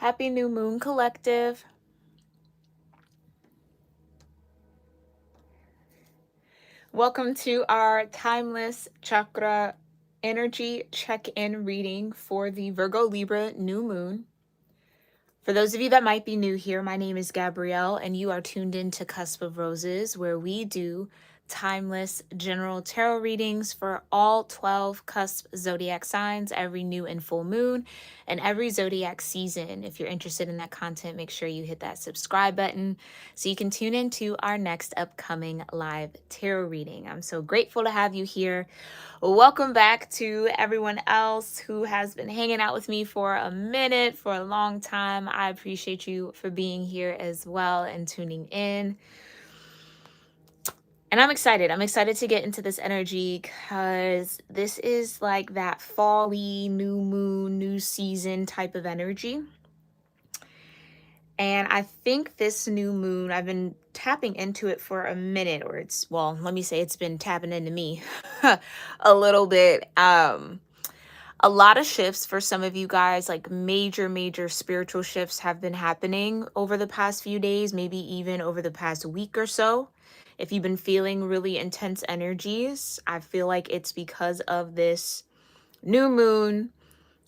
Happy New Moon Collective. Welcome to our timeless chakra energy check-in reading for the Virgo-Libra new moon. For those of you that might be new here, my name is Gabrielle, and you are tuned in to Cusp of Roses, where we do timeless general tarot readings for all 12 cusp zodiac signs every new and full moon and every zodiac season. If you're interested in that content, make sure you hit that subscribe button so you can tune into our next upcoming live tarot reading. I'm so grateful to have you here. Welcome back to everyone else who has been hanging out with me for a minute, for a long time. I appreciate you for being here as well and tuning in. And I'm excited. I'm excited to get into this energy because this is like that fall-y, new moon, new season type of energy. And I think this new moon, I've been tapping into it for a minute, or let me say it's been tapping into me a little bit. A lot of shifts for some of you guys, like major spiritual shifts have been happening over the past few days, maybe even over the past week or so. If you've been feeling really intense energies, I feel like it's because of this new moon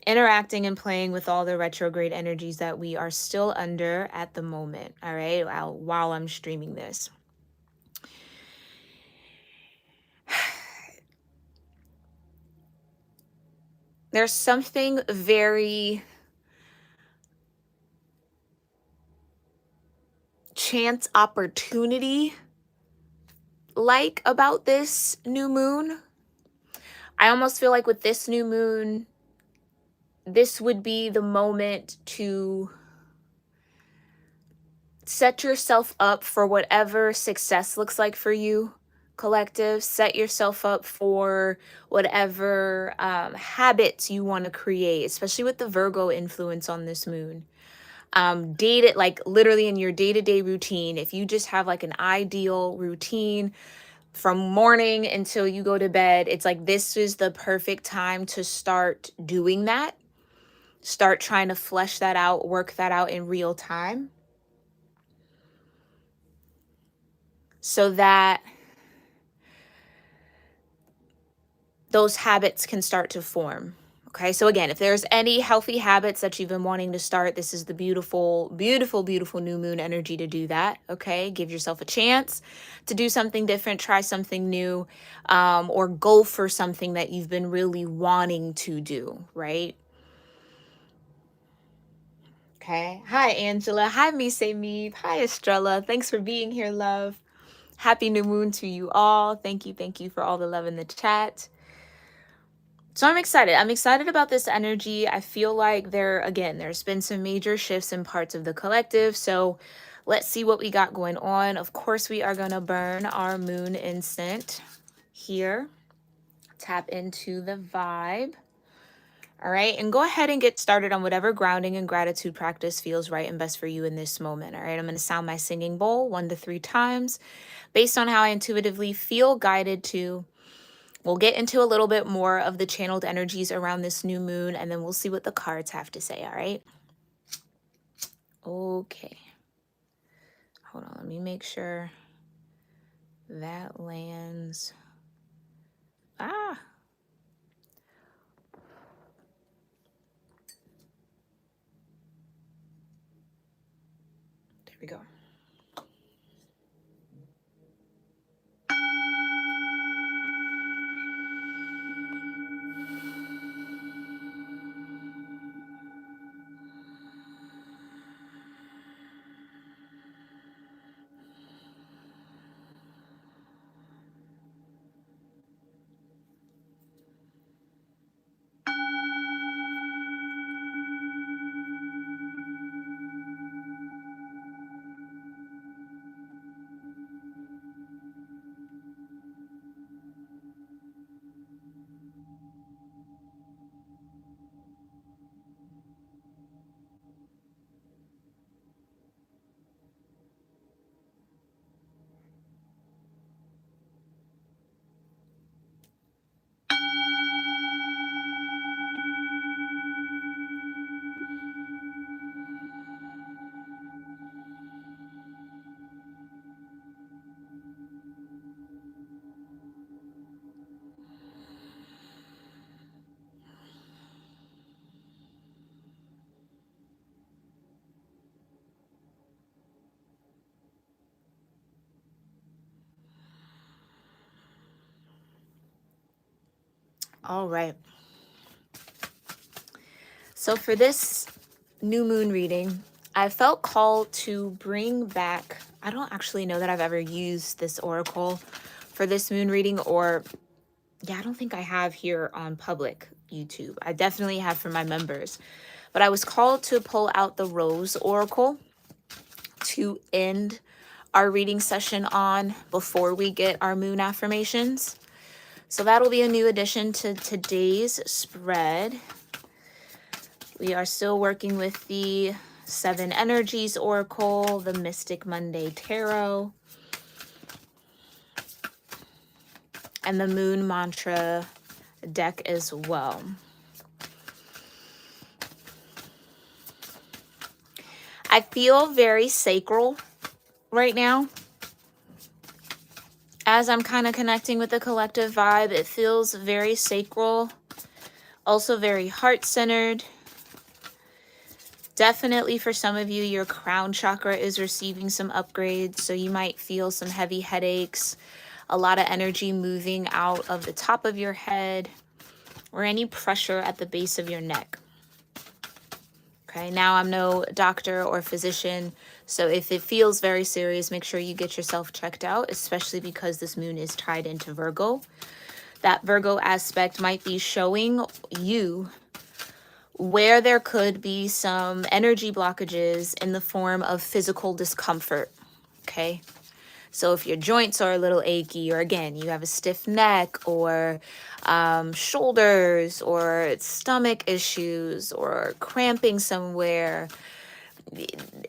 interacting and playing with all the retrograde energies that we are still under at the moment, all right, while I'm streaming this. There's something very chance opportunity like about this new moon. I almost feel like with this new moon, this would be the moment to set yourself up for whatever success looks like for you, collective. Set yourself up for whatever habits you want to create, especially with the Virgo influence on this moon. Date it like literally in your day-to-day routine. If you just have like an ideal routine from morning until you go to bed, it's like this is the perfect time to start doing that. Start trying to flesh that out, work that out in real time, so that those habits can start to form. Okay, so again, if there's any healthy habits that you've been wanting to start, this is the beautiful new moon energy to do that. Okay, give yourself a chance to do something different, try something new, or go for something that you've been really wanting to do, right? Okay, hi Angela, hi Mise Meave, hi Estrella, thanks for being here, love. Happy new moon to you all. Thank you for all the love in the chat. So I'm excited. I'm excited about this energy. I feel like there's been some major shifts in parts of the collective. So let's see what we got going on. Of course, we are going to burn our moon incense here. Tap into the vibe. All right. And go ahead and get started on whatever grounding and gratitude practice feels right and best for you in this moment. All right. I'm going to sound my singing bowl 1 to 3 times based on how I intuitively feel guided to. We'll get into a little bit more of the channeled energies around this new moon, and then we'll see what the cards have to say, all right? Okay. Hold on, let me make sure that lands. Ah. There we go. All right. So for this new moon reading, I felt called to bring back, I don't actually know that I've ever used this oracle for this moon reading, or yeah, I don't think I have here on public YouTube. I definitely have for my members. But I was called to pull out the Rose Oracle to end our reading session on before we get our moon affirmations. So that'll be a new addition to today's spread. We are still working with the Seven Energies Oracle, the Mystic Monday Tarot, and the Moon Mantra deck as well. I feel very sacral right now. As I'm kind of connecting with the collective vibe, it feels very sacral, also very heart-centered. Definitely for some of you, your crown chakra is receiving some upgrades, so you might feel some heavy headaches, a lot of energy moving out of the top of your head, or any pressure at the base of your neck. Okay, now I'm no doctor or physician, so if it feels very serious, make sure you get yourself checked out, especially because this moon is tied into Virgo. That Virgo aspect might be showing you where there could be some energy blockages in the form of physical discomfort. Okay, so if your joints are a little achy, or again, you have a stiff neck, or shoulders, or stomach issues, or cramping somewhere,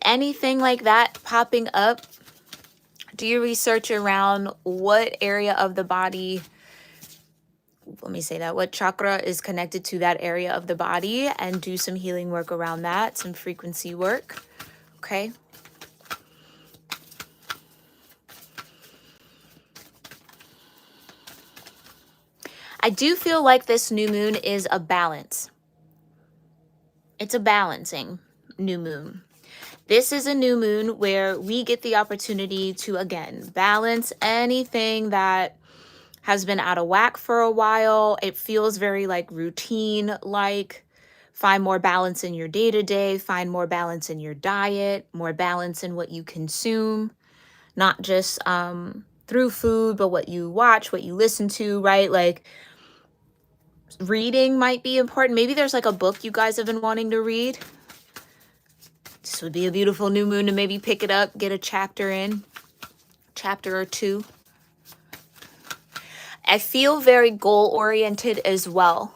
anything like that popping up, do your research around what area of the body, let me say that, what chakra is connected to that area of the body, and do some healing work around that, some frequency work. Okay. I do feel like this new moon is a balance. It's a balancing new moon. This is a new moon where we get the opportunity to, again, balance anything that has been out of whack for a while. It feels very like routine, like find more balance in your day-to-day, find more balance in your diet, more balance in what you consume, not just through food, but what you watch, what you listen to, right? Like reading might be important. Maybe there's like a book you guys have been wanting to read. This would be a beautiful new moon to maybe pick it up, get a chapter or two. I feel very goal-oriented as well.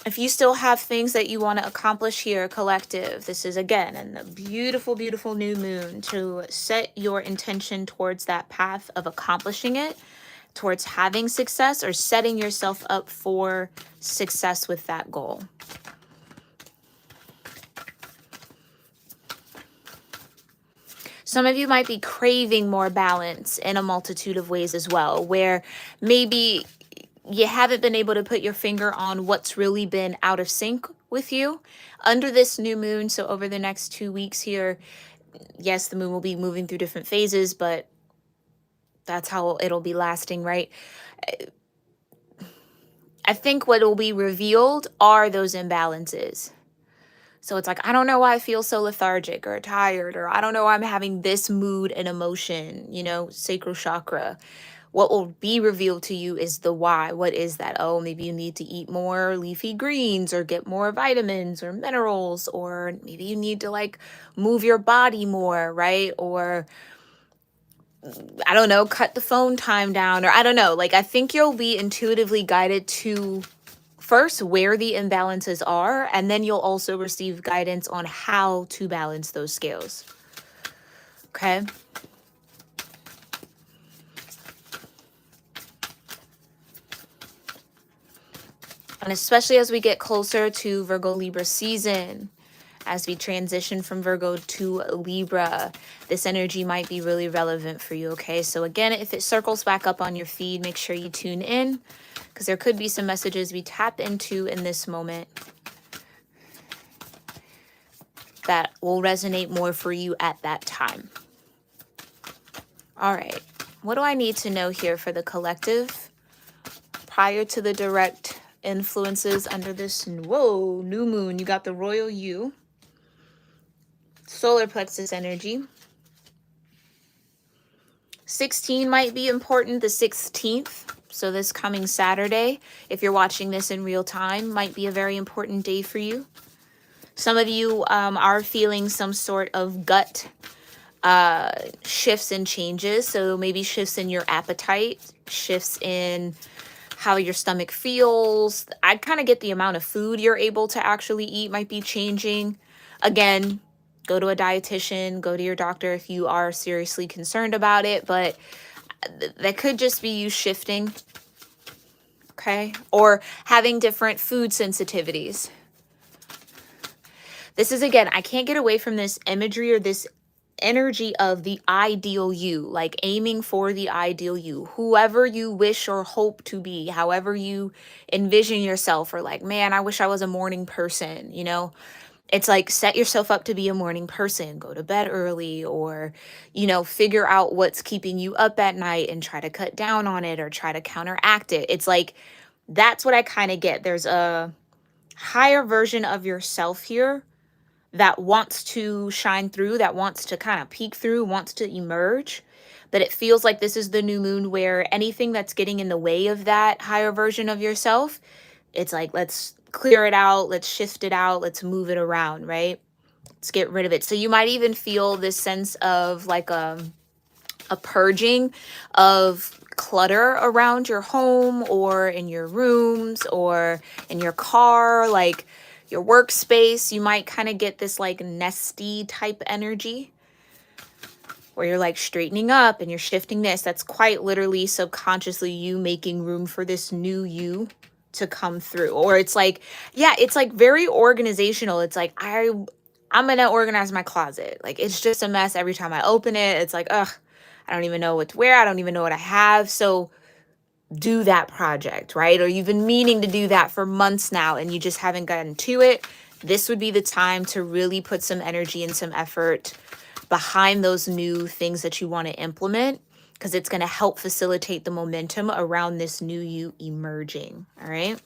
If you still have things that you want to accomplish here, collective, this is again a beautiful, beautiful new moon to set your intention towards that path of accomplishing it, towards having success, or setting yourself up for success with that goal. Some of you might be craving more balance in a multitude of ways as well, where maybe you haven't been able to put your finger on what's really been out of sync with you under this new moon. So over the next 2 weeks here, yes, the moon will be moving through different phases, but that's how it'll be lasting, right? I think what will be revealed are those imbalances. So it's like, I don't know why I feel so lethargic or tired, or I don't know why I'm having this mood and emotion, sacral chakra. What will be revealed to you is the why. What is that? Oh, maybe you need to eat more leafy greens, or get more vitamins or minerals, or maybe you need to move your body more, right? Or I don't know, cut the phone time down, or I don't know. I think you'll be intuitively guided to first where the imbalances are, and then you'll also receive guidance on how to balance those scales. Okay. And especially as we get closer to Virgo-Libra season, as we transition from Virgo to Libra, this energy might be really relevant for you, okay? So again, if it circles back up on your feed, make sure you tune in, because there could be some messages we tap into in this moment that will resonate more for you at that time. All right, what do I need to know here for the collective prior to the direct influences under this, whoa, new moon. You got the royal you, solar plexus energy. 16 might be important, the 16th. So this coming Saturday, if you're watching this in real time, might be a very important day for you. Some of you are feeling some sort of gut shifts and changes. So maybe shifts in your appetite, shifts in how your stomach feels. I kind of get the amount of food you're able to actually eat might be changing. Again, go to a dietitian, go to your doctor if you are seriously concerned about it, but that could just be you shifting, okay? Or having different food sensitivities. This is, again, I can't get away from this imagery or this energy of the ideal you, like aiming for the ideal you, whoever you wish or hope to be, however you envision yourself, or like, man, I wish I was a morning person, you know? It's like, set yourself up to be a morning person, go to bed early, or, you know, figure out what's keeping you up at night and try to cut down on it or try to counteract it. It's like, that's what I kind of get. There's a higher version of yourself here that wants to shine through, that wants to kind of peek through, wants to emerge. But it feels like this is the new moon where anything that's getting in the way of that higher version of yourself, it's like, let's clear it out, let's shift it out, let's move it around, right? Let's get rid of it. So you might even feel this sense of like a purging of clutter around your home or in your rooms or in your car, like your workspace. You might kind of get this like nesty type energy where you're like straightening up and you're shifting this. That's quite literally subconsciously you making room for this new you to come through. Or it's like, yeah, it's like very organizational. It's like, I'm going to organize my closet. Like, it's just a mess every time I open it. It's like, ugh, I don't even know what to wear. I don't even know what I have. So do that project, right? Or you've been meaning to do that for months now and you just haven't gotten to it. This would be the time to really put some energy and some effort behind those new things that you want to implement, because it's going to help facilitate the momentum around this new you emerging. All right.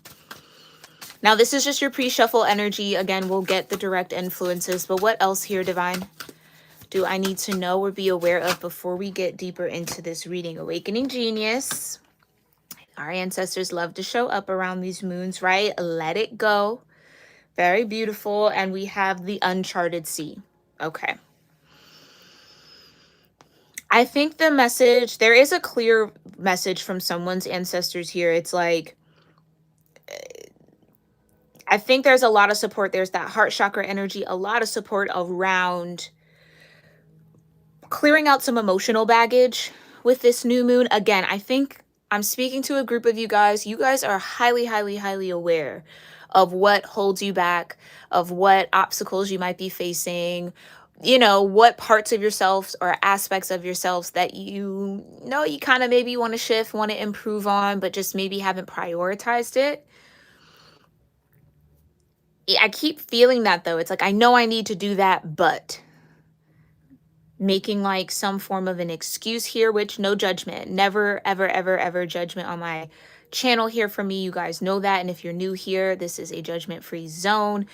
Now, this is just your pre-shuffle energy. Again, we'll get the direct influences, but what else here, Divine, do I need to know or be aware of before we get deeper into this reading? Awakening Genius. Our ancestors love to show up around these moons, right? Let it go. Very beautiful. And we have the uncharted sea. Okay. I think the message, there is a clear message from someone's ancestors here. It's like, I think there's a lot of support. There's that heart chakra energy, a lot of support around clearing out some emotional baggage with this new moon. Again, I think I'm speaking to a group of you guys. You guys are highly, highly, highly aware of what holds you back, of what obstacles you might be facing, you know, what parts of yourselves or aspects of yourselves that you know you kind of maybe want to shift, want to improve on, but just maybe haven't prioritized it. I keep feeling that though. It's like, I know I need to do that, but making like some form of an excuse here, which no judgment, never, ever, ever, ever judgment on my channel here from me. You guys know that. And if you're new here, this is a judgment-free zone.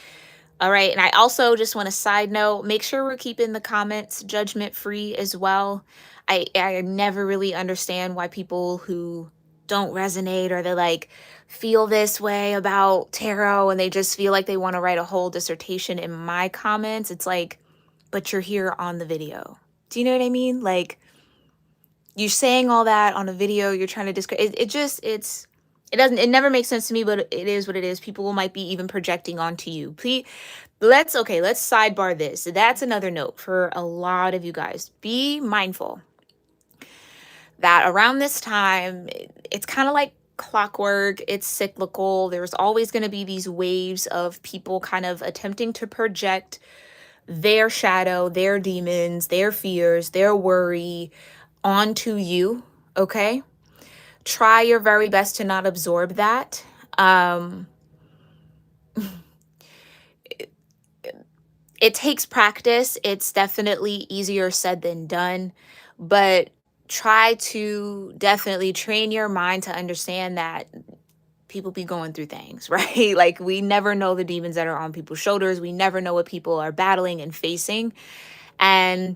All right. And I also just want to side note, make sure we're keeping the comments judgment-free as well. I never really understand why people who don't resonate or they like feel this way about tarot and they just feel like they want to write a whole dissertation in my comments. It's like, but you're here on the video. Do you know what I mean? Like, you're saying all that on a video, you're trying to describe it. It never makes sense to me, but it is what it is. People might be even projecting onto you. Please, let's sidebar this. That's another note for a lot of you guys. Be mindful that around this time, it's kind of like clockwork. It's cyclical. There's always going to be these waves of people kind of attempting to project their shadow, their demons, their fears, their worry onto you. Okay. Try your very best to not absorb that. It takes practice. It's definitely easier said than done, but try to definitely train your mind to understand that people be going through things, right? Like we never know the demons that are on people's shoulders. We never know what people are battling and facing. And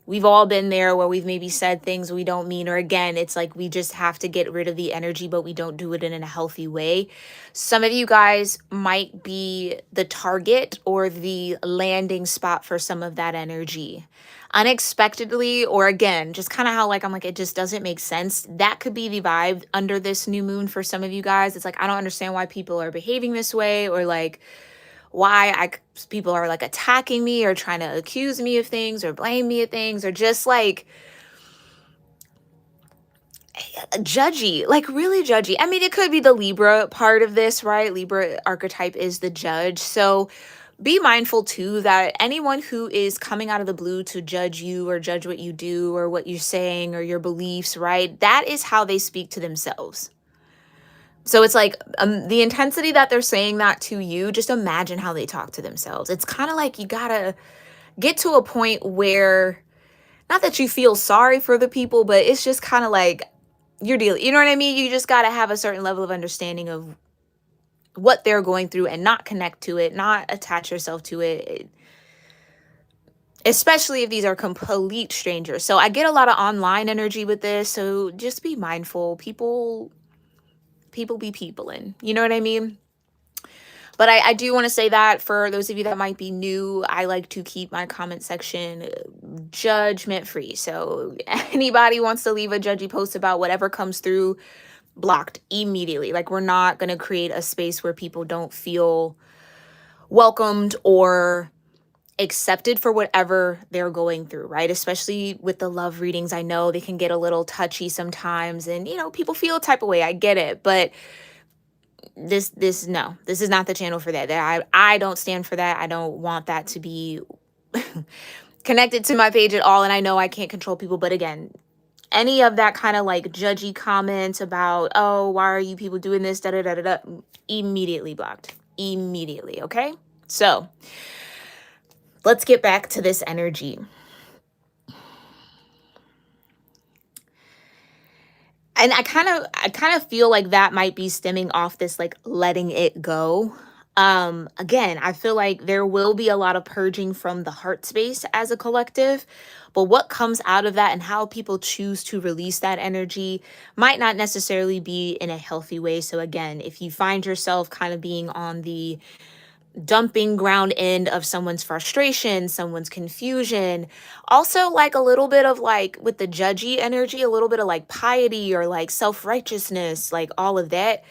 we've all been there where we've maybe said things we don't mean, or again, it's like we just have to get rid of the energy, but we don't do it in a healthy way. Some of you guys might be the target or the landing spot for some of that energy. Unexpectedly, or again, just kind of how like I'm like, it just doesn't make sense. That could be the vibe under this new moon for some of you guys. It's like, I don't understand why people are behaving this way, or like, people are like attacking me or trying to accuse me of things or blame me of things, or just like judgy, like really judgy. I mean, it could be the Libra part of this, right? Libra archetype is the judge. So be mindful too that anyone who is coming out of the blue to judge you or judge what you do or what you're saying or your beliefs, right? That is how they speak to themselves. So it's like the intensity that they're saying that to you, just imagine how they talk to themselves. It's kind of like you gotta get to a point where, not that you feel sorry for the people, but it's just kind of like you're dealing, you know what I mean? You just gotta have a certain level of understanding of what they're going through and not connect to it, not attach yourself to it, especially if these are complete strangers. So I get a lot of online energy with this, so just be mindful. People be peopling, you know what I mean? But I do want to say that for those of you that might be new, I like to keep my comment section judgment free. So anybody wants to leave a judgy post about whatever comes through, blocked immediately. Like we're not going to create a space where people don't feel welcomed or accepted for whatever they're going through, right? Especially with the love readings. I know they can get a little touchy sometimes, and you know, people feel a type of way. I get it, but this no, this is not the channel for that. I don't stand for that. I don't want that to be connected to my page at all. And I know I can't control people, but again, any of that kind of like judgy comments about, oh, why are you people doing this, da da da da da, immediately blocked. Immediately, okay? So let's get back to this energy. And I kind of feel like that might be stemming off this like letting it go. Again, I feel like there will be a lot of purging from the heart space as a collective, but what comes out of that and how people choose to release that energy might not necessarily be in a healthy way. So again, if you find yourself kind of being on the dumping ground end of someone's frustration, someone's confusion. Also, like a little bit of like with the judgy energy, a little bit of like piety or like self-righteousness, like all of that.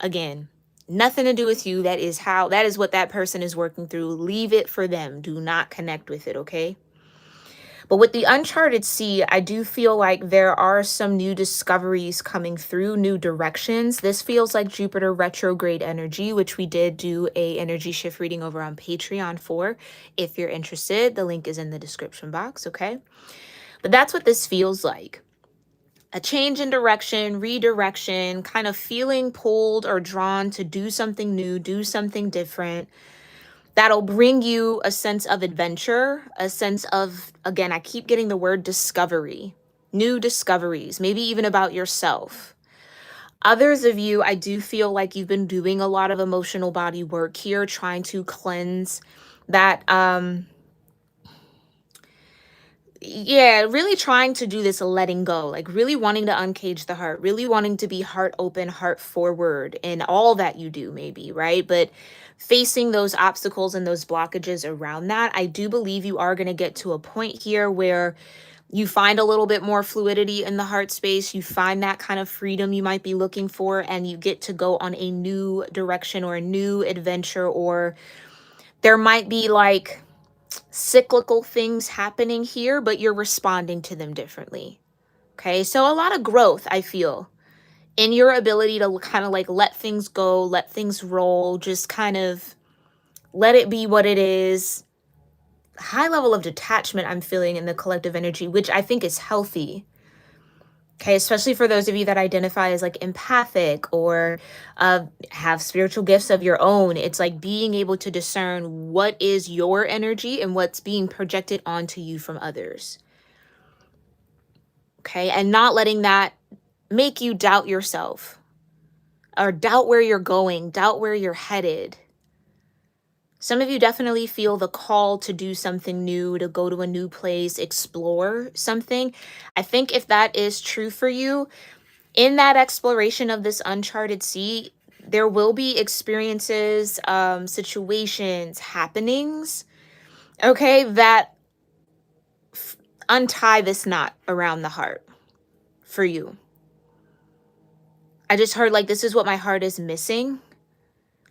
Again, nothing to do with you. That is what that person is working through. Leave it for them. Do not connect with it, okay? But with the uncharted sea, I do feel like there are some new discoveries coming through, new directions. This feels like Jupiter retrograde energy, which we did do a energy shift reading over on Patreon for. If you're interested, the link is in the description box, okay? But that's what this feels like. A change in direction, redirection, kind of feeling pulled or drawn to do something new, do something different. That'll bring you a sense of adventure, a sense of, again, I keep getting the word discovery, new discoveries, maybe even about yourself. Others of you, I do feel like you've been doing a lot of emotional body work here, trying to cleanse that, really trying to do this letting go, like really wanting to uncage the heart, really wanting to be heart open, heart forward in all that you do, maybe, right? But facing those obstacles and those blockages around that, I do believe you are going to get to a point here where you find a little bit more fluidity in the heart space. You find that kind of freedom you might be looking for, and you get to go on a new direction or a new adventure, or there might be like cyclical things happening here, but you're responding to them differently. Okay, so a lot of growth, I feel, in your ability to kind of like let things go, let things roll, just kind of let it be what it is. High level of detachment I'm feeling in the collective energy, which I think is healthy. Okay, especially for those of you that identify as like empathic or have spiritual gifts of your own. It's like being able to discern what is your energy and what's being projected onto you from others. Okay, and not letting that make you doubt yourself or doubt where you're going, doubt where you're headed. Some of you definitely feel the call to do something new, to go to a new place, explore something. I think if that is true for you, in that exploration of this uncharted sea, there will be experiences, situations, happenings, okay, that untie this knot around the heart for you. I just heard like, this is what my heart is missing.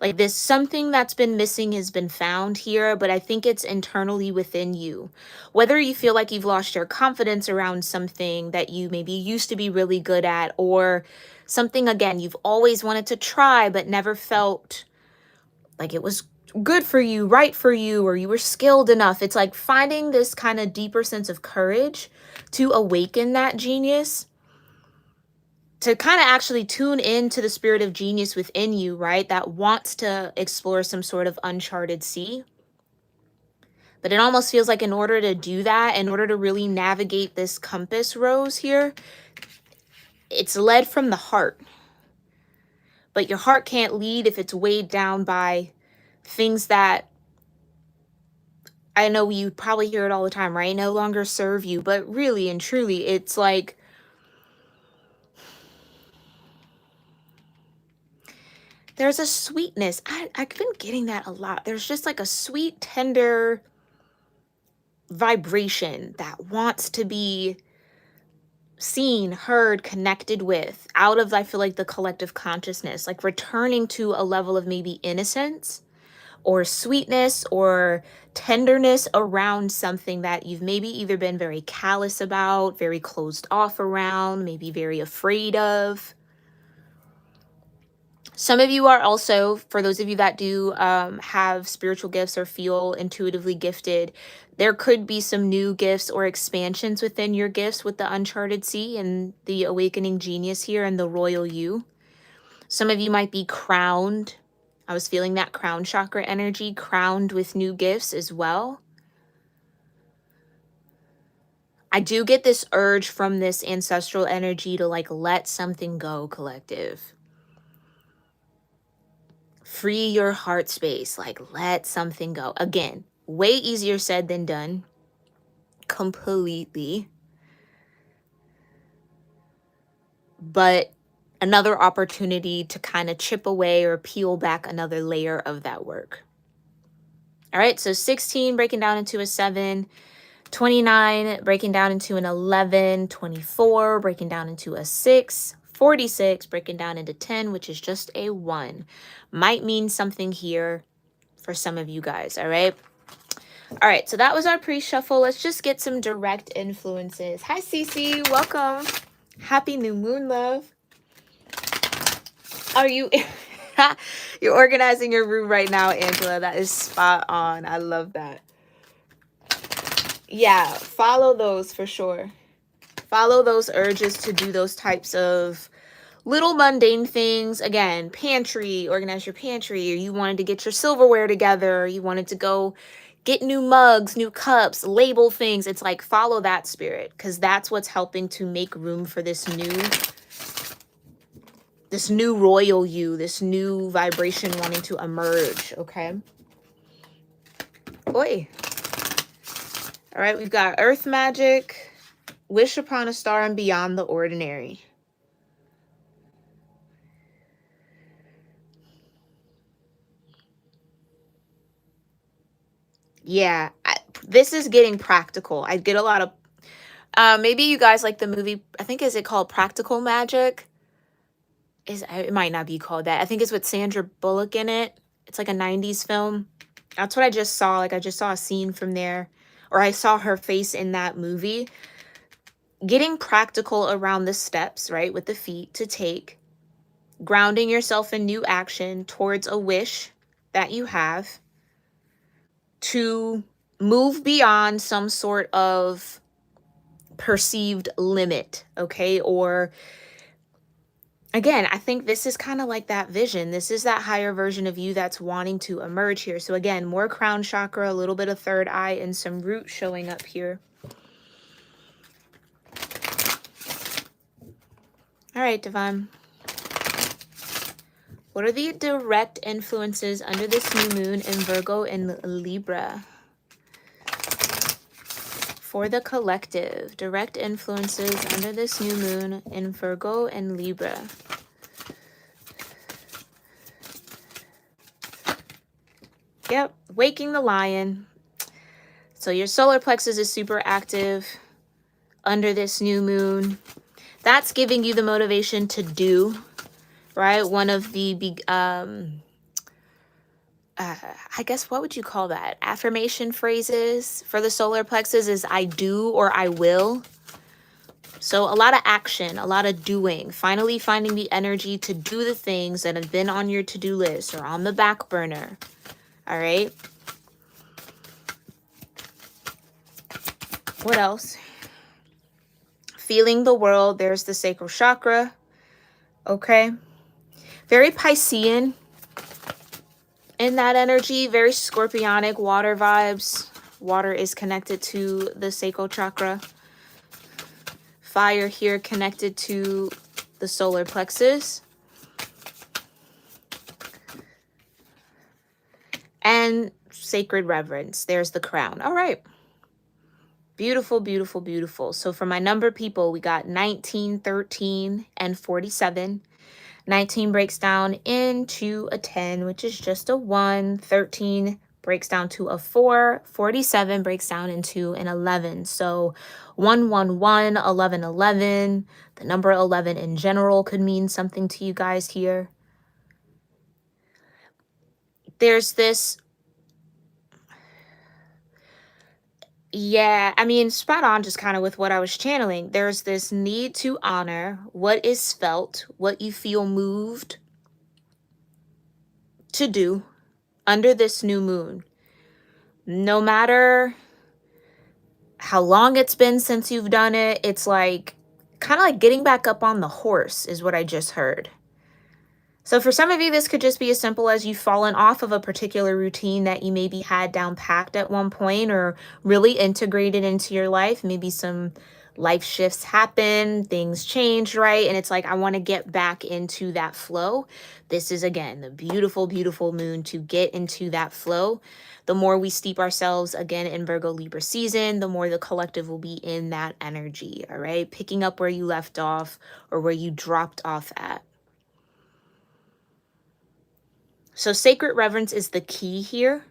Like this, something that's been missing has been found here, but I think it's internally within you. Whether you feel like you've lost your confidence around something that you maybe used to be really good at, or something, again, you've always wanted to try, but never felt like it was good for you, right for you, or you were skilled enough. It's like finding this kind of deeper sense of courage to awaken that genius, to kind of actually tune into the spirit of genius within you, right? That wants to explore some sort of uncharted sea. But it almost feels like in order to do that, in order to really navigate this compass rose here, it's led from the heart. But your heart can't lead if it's weighed down by things that, I know you probably hear it all the time, right? No longer serve you. But really and truly, it's like, there's a sweetness. I've been getting that a lot. There's just like a sweet, tender vibration that wants to be seen, heard, connected with, out of, I feel like, the collective consciousness, like returning to a level of maybe innocence or sweetness or tenderness around something that you've maybe either been very callous about, very closed off around, maybe very afraid of. Some of you are also, for those of you that do have spiritual gifts or feel intuitively gifted, there could be some new gifts or expansions within your gifts with the uncharted sea and the awakening genius here and the royal you. Some of you might be crowned. I was feeling that crown chakra energy, crowned with new gifts as well. I do get this urge from this ancestral energy to like let something go, collective. Free your heart space, like let something go. Again, way easier said than done. Completely. But another opportunity to kind of chip away or peel back another layer of that work. All right, so 16 breaking down into a 7, 29 breaking down into an 11, 24 breaking down into a 6, 46 breaking down into 10, which is just a 1. Might mean something here for some of you guys, all right? All right, so that was our pre-shuffle. Let's just get some direct influences. Hi, Cece. Welcome. Happy new moon, love. Are you... You're organizing your room right now, Angela. That is spot on. I love that. Yeah, follow those for sure. Follow those urges to do those types of little mundane things. Again, pantry, organize your pantry, or you wanted to get your silverware together, or you wanted to go get new mugs, new cups, label things. It's like follow that spirit, because that's what's helping to make room for this new royal you, this new vibration wanting to emerge, okay? Oi. All right, we've got earth magic, wish upon a star, and beyond the ordinary. Yeah, this is getting practical. I get a lot of, maybe you guys like the movie, I think, is it called Practical Magic? It might not be called that. I think it's with Sandra Bullock in it. It's like a 90s film. That's what I just saw. Like I just saw a scene from there, or I saw her face in that movie. Getting practical around the steps, right, with the feet to take, grounding yourself in new action towards a wish that you have, to move beyond some sort of perceived limit, okay? Or again, I think this is kind of like that vision. This is that higher version of you that's wanting to emerge here. So again, more crown chakra, a little bit of third eye, and some root showing up here. All right, Divine. What are the direct influences under this new moon in Virgo and Libra? For the collective, direct influences under this new moon in Virgo and Libra. Yep, waking the lion. So your solar plexus is super active under this new moon. That's giving you the motivation to do, right? One of the big, I guess, what would you call that? Affirmation phrases for the solar plexus is I do or I will. So a lot of action, a lot of doing, finally finding the energy to do the things that have been on your to-do list or on the back burner. All right. What else? Feeling the world. There's the sacral chakra. Okay. Very Piscean in that energy. Very scorpionic, water vibes. Water is connected to the sacral chakra. Fire here connected to the solar plexus. And sacred reverence. There's the crown. All right. Beautiful, beautiful, beautiful. So for my number people, we got 19, 13, and 47. 19 breaks down into a 10, which is just a 1. 13 breaks down to a 4. 47 breaks down into an 11. So 1, 1, 1, 11, 11. The number 11 in general could mean something to you guys here. There's this, yeah, I mean, spot on just kind of with what I was channeling. There's this need to honor what is felt, what you feel moved to do under this new moon. No matter how long it's been since you've done it, it's like kind of like getting back up on the horse is what I just heard. So for some of you, this could just be as simple as you've fallen off of a particular routine that you maybe had down packed at one point or really integrated into your life. Maybe some life shifts happen, things changed, right? And it's like, I want to get back into that flow. This is, again, the beautiful, beautiful moon to get into that flow. The more we steep ourselves again in Virgo Libra season, the more the collective will be in that energy, all right? Picking up where you left off or where you dropped off at. So sacred reverence is the key here.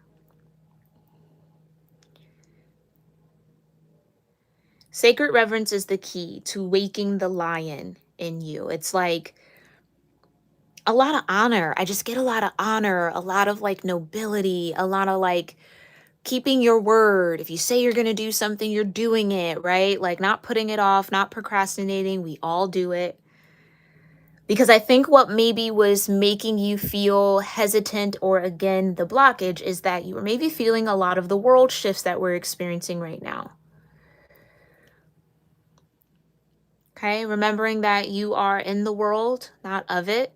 Sacred reverence is the key to waking the lion in you. It's like a lot of honor. I just get a lot of honor, a lot of like nobility, a lot of like keeping your word. If you say you're going to do something, you're doing it, right? Like not putting it off, not procrastinating. We all do it. Because I think what maybe was making you feel hesitant or again, the blockage is that you were maybe feeling a lot of the world shifts that we're experiencing right now. Okay, remembering that you are in the world, not of it.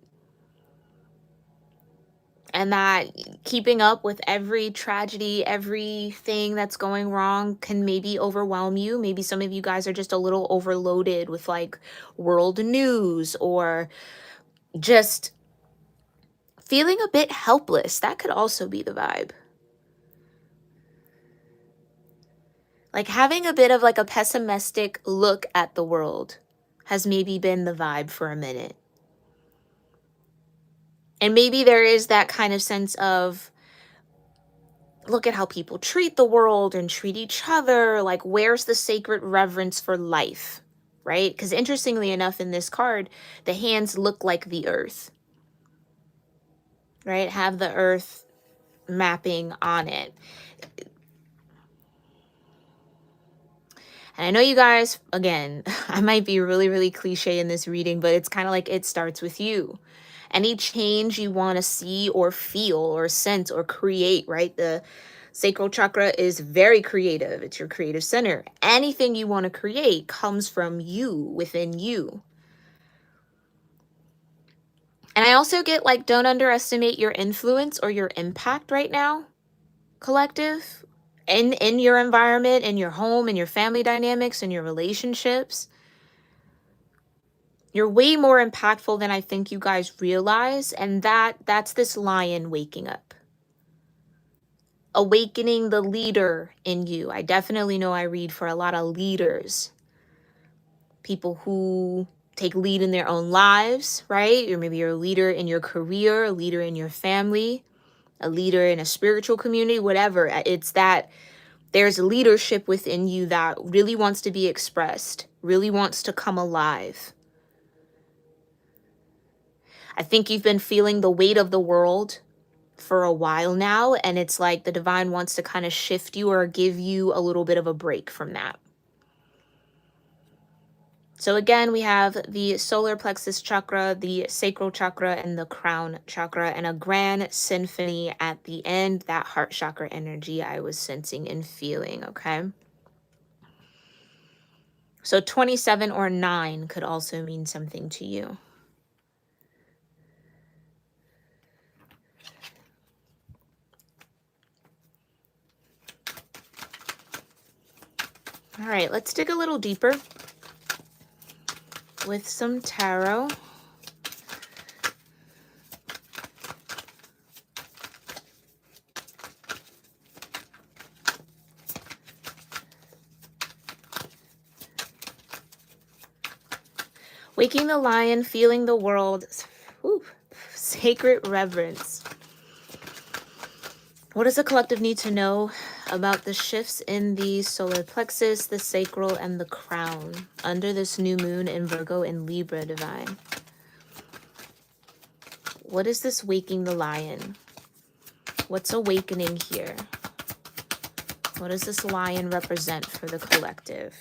And that keeping up with every tragedy, everything that's going wrong can maybe overwhelm you. Maybe some of you guys are just a little overloaded with like world news or just feeling a bit helpless. That could also be the vibe. Like having a bit of like a pessimistic look at the world has maybe been the vibe for a minute. And maybe there is that kind of sense of, look at how people treat the world and treat each other. Like, where's the sacred reverence for life, right? Because interestingly enough, in this card, the hands look like the earth, right? Have the earth mapping on it. And I know you guys, again, I might be really, really cliche in this reading, but it's kind of like it starts with you. Any change you want to see or feel or sense or create, right? The sacral chakra is very creative. It's your creative center. Anything you want to create comes from you, within you. And I also get like, don't underestimate your influence or your impact right now, collective, in your environment, in your home, in your family dynamics, in your relationships. You're way more impactful than I think you guys realize, and that's this lion waking up. Awakening the leader in you. I definitely know I read for a lot of leaders. People who take lead in their own lives, right? Or maybe you're a leader in your career, a leader in your family, a leader in a spiritual community, whatever. It's that there's leadership within you that really wants to be expressed, really wants to come alive. I think you've been feeling the weight of the world for a while now, and it's like the divine wants to kind of shift you or give you a little bit of a break from that. So again, we have the solar plexus chakra, the sacral chakra, and the crown chakra, and a grand symphony at the end, that heart chakra energy I was sensing and feeling, okay? So 27 or 9 could also mean something to you. All right, let's dig a little deeper with some tarot. Waking the lion, feeling the world. Ooh, sacred reverence. What does the collective need to know about the shifts in the solar plexus, the sacral, and the crown under this new moon in Virgo and Libra, divine? What is this waking the lion? What's awakening here? What does this lion represent for the collective?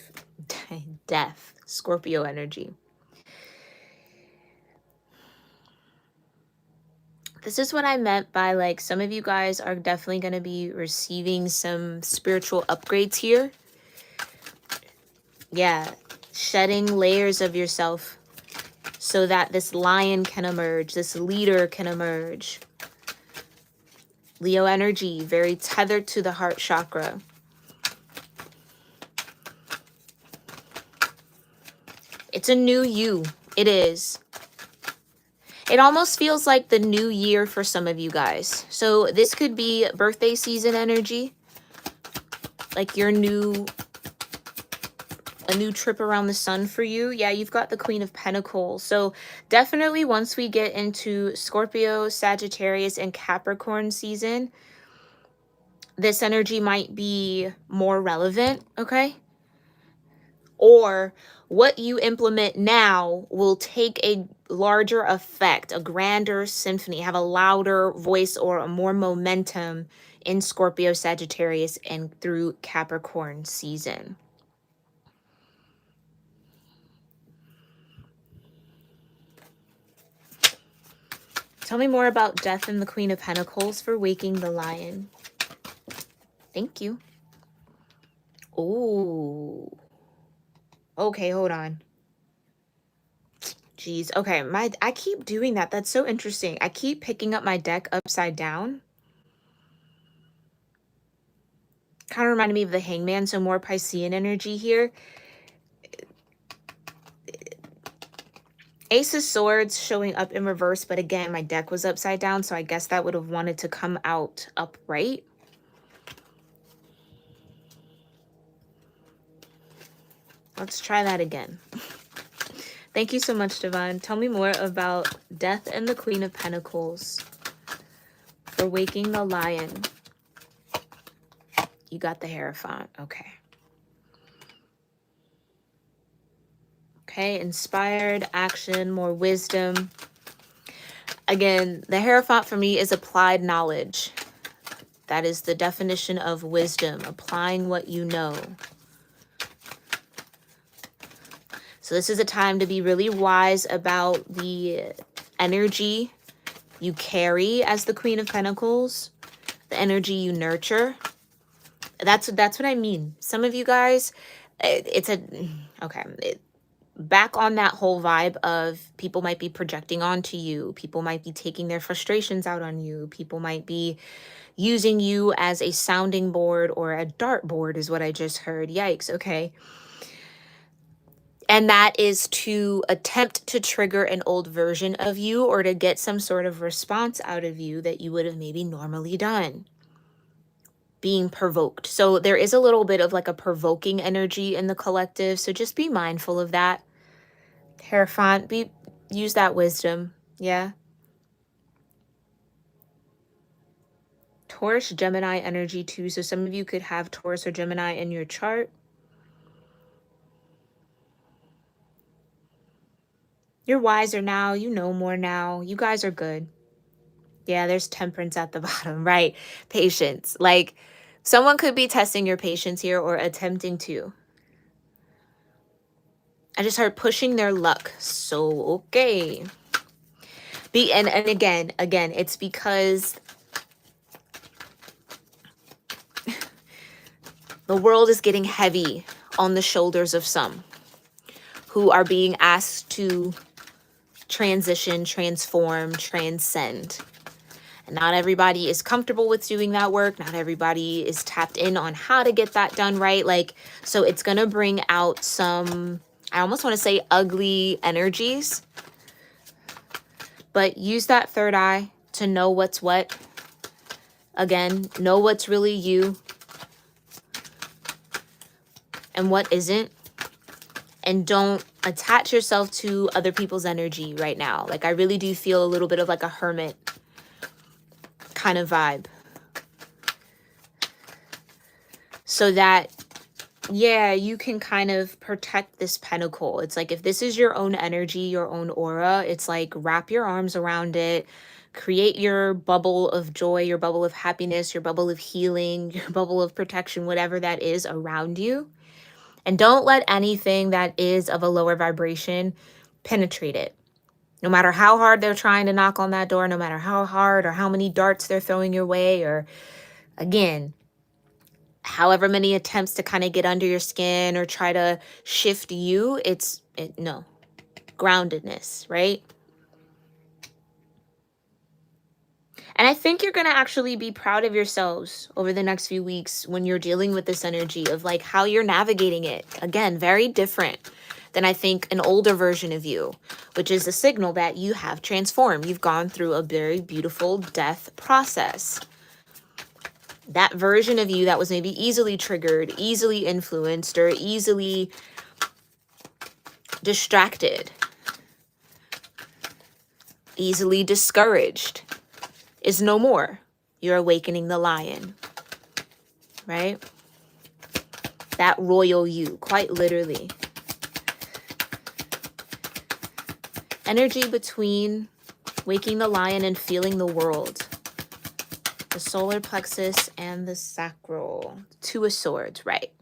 Death, Scorpio energy. This is what I meant by, like, some of you guys are definitely going to be receiving some spiritual upgrades here. Yeah, shedding layers of yourself so that this lion can emerge, this leader can emerge. Leo energy, very tethered to the heart chakra. It's a new you. It is. It almost feels like the new year for some of you guys. So this could be birthday season energy. Like a new trip around the sun for you. Yeah, you've got the Queen of Pentacles. So definitely once we get into Scorpio, Sagittarius, and Capricorn season, this energy might be more relevant, okay? Or what you implement now will take a larger effect, a grander symphony, have a louder voice or a more momentum in Scorpio, Sagittarius, and through Capricorn season. Tell me more about Death and the Queen of Pentacles for waking the lion. Thank you. Oh. Okay, hold on. Jeez. Okay, I keep doing that. That's so interesting. I keep picking up my deck upside down. Kind of reminded me of the Hangman, so more Piscean energy here. Ace of Swords showing up in reverse, but again, my deck was upside down, so I guess that would have wanted to come out upright. Let's try that again. Thank you so much, Divine. Tell me more about Death and the Queen of Pentacles for waking the lion. You got the Hierophant. Okay. Okay, inspired, action, more wisdom. Again, the Hierophant for me is applied knowledge. That is the definition of wisdom, applying what you know. So this is a time to be really wise about the energy you carry as the Queen of Pentacles, the energy you nurture. That's what I mean. Some of you guys, back on that whole vibe of people might be projecting onto you. People might be taking their frustrations out on you. People might be using you as a sounding board or a dartboard is what I just heard. Yikes. Okay. And that is to attempt to trigger an old version of you or to get some sort of response out of you that you would have maybe normally done. Being provoked. So there is a little bit of like a provoking energy in the collective. So just be mindful of that. Hierophant, use that wisdom. Yeah. Taurus, Gemini energy too. So some of you could have Taurus or Gemini in your chart. You're wiser now. You know more now. You guys are good. Yeah, there's Temperance at the bottom, right? Patience. Like someone could be testing your patience here or attempting to. I just heard pushing their luck. So, okay. And again, it's because the world is getting heavy on the shoulders of some who are being asked to transition, transform, transcend. And not everybody is comfortable with doing that work. Not everybody is tapped in on how to get that done right. Like, so it's going to bring out some, I almost want to say ugly energies, but use that third eye to know what's what. Again, know what's really you and what isn't. And don't attach yourself to other people's energy right now. Like, I really do feel a little bit of like a hermit kind of vibe. So that, yeah, you can kind of protect this pentacle. It's like, if this is your own energy, your own aura, it's like wrap your arms around it, create your bubble of joy, your bubble of happiness, your bubble of healing, your bubble of protection, whatever that is around you. And don't let anything that is of a lower vibration penetrate it. No matter how hard they're trying to knock on that door, no matter how hard or how many darts they're throwing your way, or again, however many attempts to kind of get under your skin or try to shift you, no, groundedness, right? And I think you're going to actually be proud of yourselves over the next few weeks when you're dealing with this energy of like how you're navigating it. Again, very different than I think an older version of you, which is a signal that you have transformed. You've gone through a very beautiful death process. That version of you that was maybe easily triggered, easily influenced, or easily distracted, easily discouraged, is no more. You're awakening the lion, right? That royal you, quite literally. Energy between waking the lion and feeling the world. The solar plexus and the sacral. Two of Swords, right?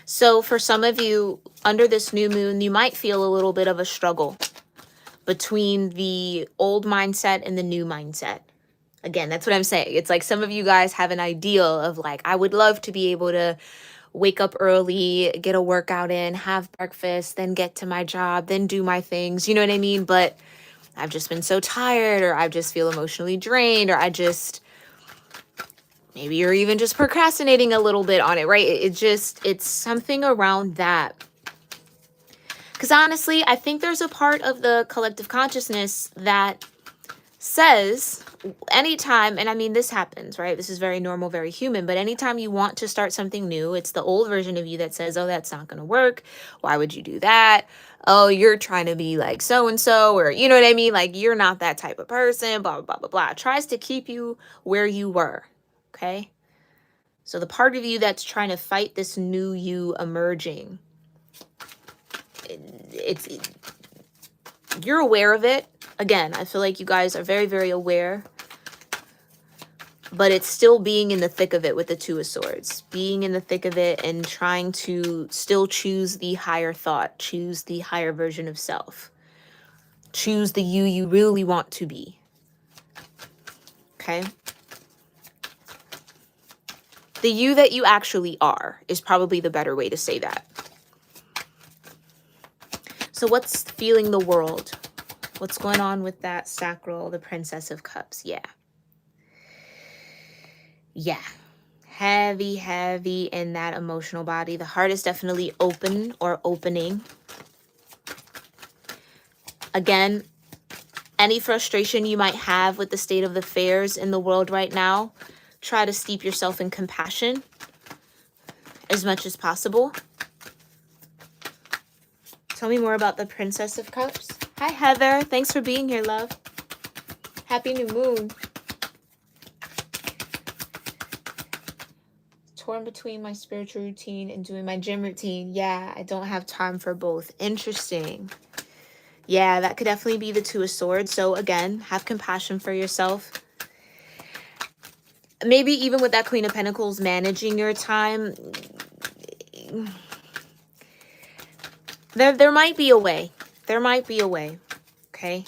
So for some of you, under this new moon, you might feel a little bit of a struggle between the old mindset and the new mindset. Again, that's what I'm saying. It's like some of you guys have an ideal of like, I would love to be able to wake up early, get a workout in, have breakfast, then get to my job, then do my things. You know what I mean? But I've just been so tired, or I just feel emotionally drained, or maybe you're even just procrastinating a little bit on it, right? It's something around that. Because honestly, I think there's a part of the collective consciousness that says anytime, and I mean, this happens, right? This is very normal, very human, but anytime you want to start something new, it's the old version of you that says, oh, that's not going to work. Why would you do that? Oh, you're trying to be like so-and-so, or you know what I mean? Like, you're not that type of person, blah, blah, blah, blah. It tries to keep you where you were, okay? So the part of you that's trying to fight this new you emerging, you're aware of it. Again, I feel like you guys are very, very aware, but it's still being in the thick of it with the Two of Swords, being in the thick of it and trying to still choose the higher thought, choose the higher version of self, choose the you really want to be. Okay. The you that you actually are is probably the better way to say that. So what's feeling the world? What's going on with that sacral, the Princess of Cups? Yeah. Heavy, heavy in that emotional body. The heart is definitely open or opening. Again, any frustration you might have with the state of affairs in the world right now, try to steep yourself in compassion as much as possible. Tell me more about the Princess of Cups. Hi, Heather. Thanks for being here, love. Happy new moon. Torn between my spiritual routine and doing my gym routine. Yeah, I don't have time for both. Interesting. Yeah, that could definitely be the Two of Swords. So again, have compassion for yourself. Maybe even with that Queen of Pentacles, managing your time. There might be a way. There might be a way. Okay?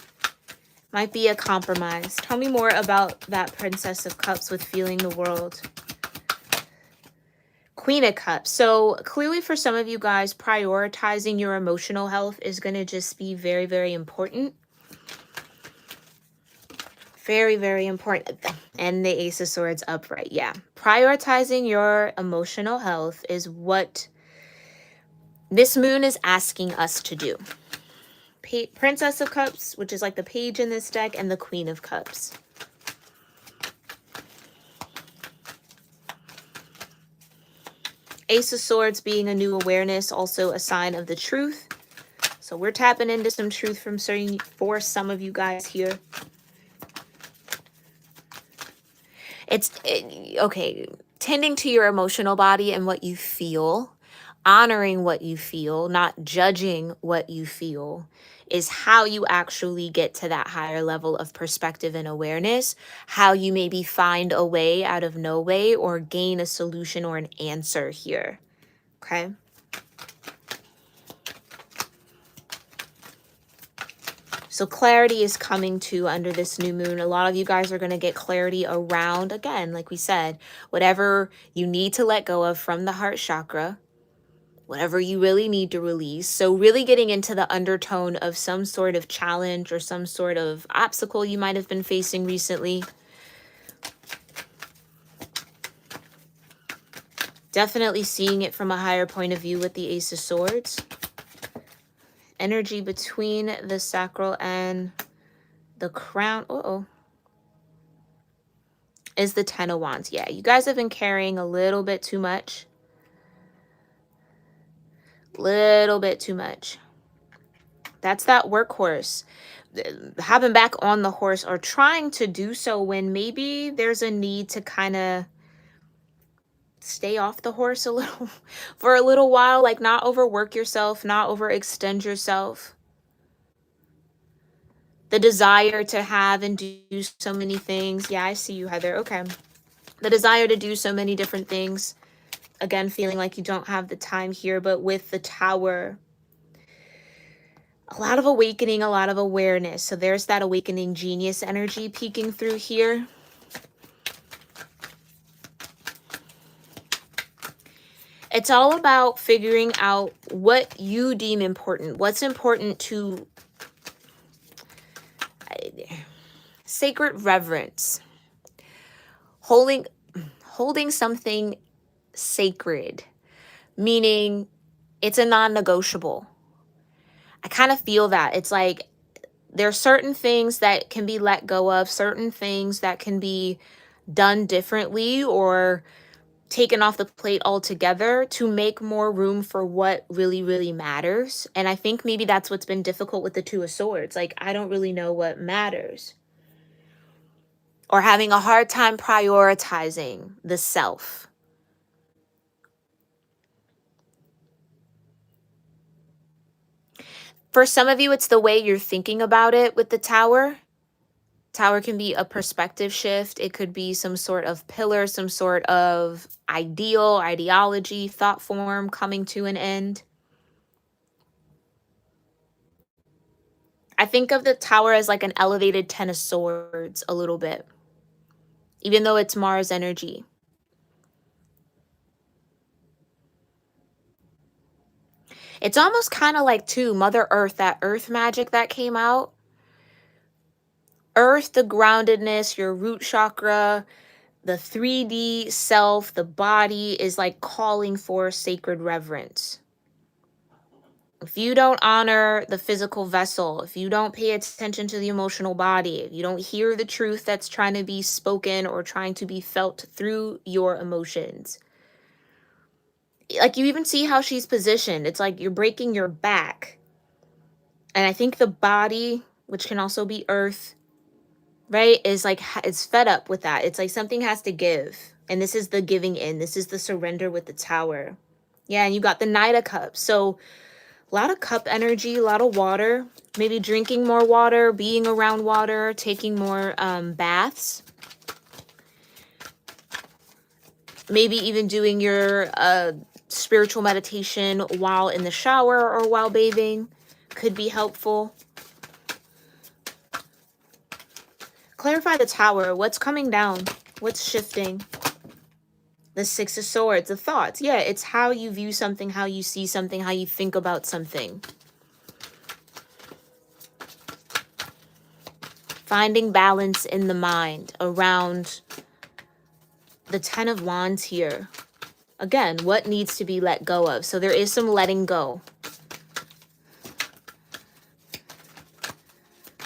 Might be a compromise. Tell me more about that Princess of Cups with feeling the world. Queen of Cups. So clearly for some of you guys, prioritizing your emotional health is going to just be very, very important. Very, very important. And the Ace of Swords upright. Yeah. Prioritizing your emotional health is what this moon is asking us to do. Princess of Cups, which is like the page in this deck, and the Queen of Cups. Ace of Swords being a new awareness, also a sign of the truth. So we're tapping into some truth for some of you guys here. Okay, tending to your emotional body and what you feel, honoring what you feel, not judging what you feel, is how you actually get to that higher level of perspective and awareness, how you maybe find a way out of no way or gain a solution or an answer here, okay? So clarity is coming to under this new moon. A lot of you guys are going to get clarity around, again, like we said, whatever you need to let go of from the heart chakra, whatever you really need to release. So really getting into the undertone of some sort of challenge or some sort of obstacle you might have been facing recently. Definitely seeing it from a higher point of view with the Ace of Swords. Energy between the sacral and the crown. Is the Ten of Wands. Yeah, you guys have been carrying a little bit too much. Little bit too much. That's that workhorse. Having back on the horse or trying to do so when maybe there's a need to kind of stay off the horse a little for a little while, like not overwork yourself, not overextend yourself. The desire to have and do so many things. Yeah, I see you, Heather. Okay. The desire to do so many different things. Again, feeling like you don't have the time here, but with the Tower, a lot of awakening, a lot of awareness. So there's that awakening genius energy peeking through here. It's all about figuring out what you deem important. What's important to sacred reverence. Holding something sacred, meaning it's a non-negotiable. I kind of feel that. It's like there are certain things that can be let go of, certain things that can be done differently or taken off the plate altogether to make more room for what really, really matters. And I think maybe that's what's been difficult with the Two of Swords. Like, I don't really know what matters. Or having a hard time prioritizing the self. For some of you, it's the way you're thinking about it with the Tower. Tower can be a perspective shift. It could be some sort of pillar, some sort of ideal, ideology, thought form coming to an end. I think of the Tower as like an elevated Ten of Swords a little bit, even though it's Mars energy. It's almost kind of like, too, Mother Earth, that Earth magic that came out. Earth, the groundedness, your root chakra, the 3D self, the body is like calling for sacred reverence. If you don't honor the physical vessel, if you don't pay attention to the emotional body, if you don't hear the truth that's trying to be spoken or trying to be felt through your emotions, like you even see how she's positioned. It's like you're breaking your back. And I think the body, which can also be earth, right, is like, it's fed up with that. It's like something has to give. And this is the giving in. This is the surrender with the Tower. Yeah, and you got the Knight of Cups. So a lot of cup energy, a lot of water, maybe drinking more water, being around water, taking more baths. Maybe even doing your spiritual meditation while in the shower or while bathing could be helpful. Clarify the Tower. What's coming down? What's shifting? The Six of Swords, the thoughts. Yeah, it's how you view something, how you see something, how you think about something. Finding balance in the mind around the Ten of Wands here. Again, what needs to be let go of? So there is some letting go.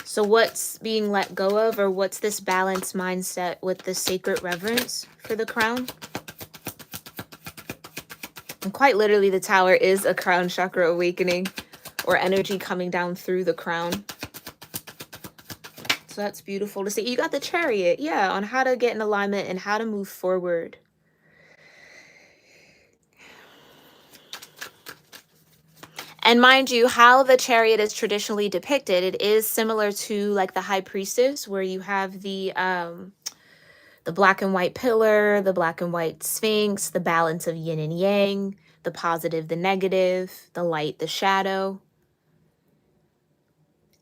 So what's being let go of, or what's this balanced mindset with the sacred reverence for the crown? And quite literally, the Tower is a crown chakra awakening or energy coming down through the crown. So that's beautiful to see. You got the Chariot, yeah, on how to get in alignment and how to move forward. And mind you, how the Chariot is traditionally depicted, it is similar to like the High Priestess, where you have the black and white pillar, the black and white Sphinx, the balance of yin and yang, the positive, the negative, the light, the shadow.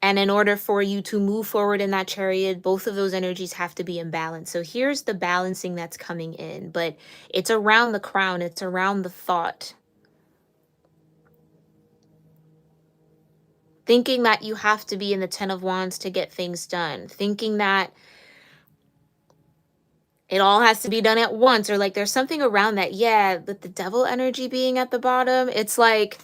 And in order for you to move forward in that Chariot, both of those energies have to be in balance. So here's the balancing that's coming in, but it's around the crown, it's around the thought. Thinking that you have to be in the Ten of Wands to get things done. Thinking that it all has to be done at once, or like there's something around that. Yeah, with the Devil energy being at the bottom, it's like,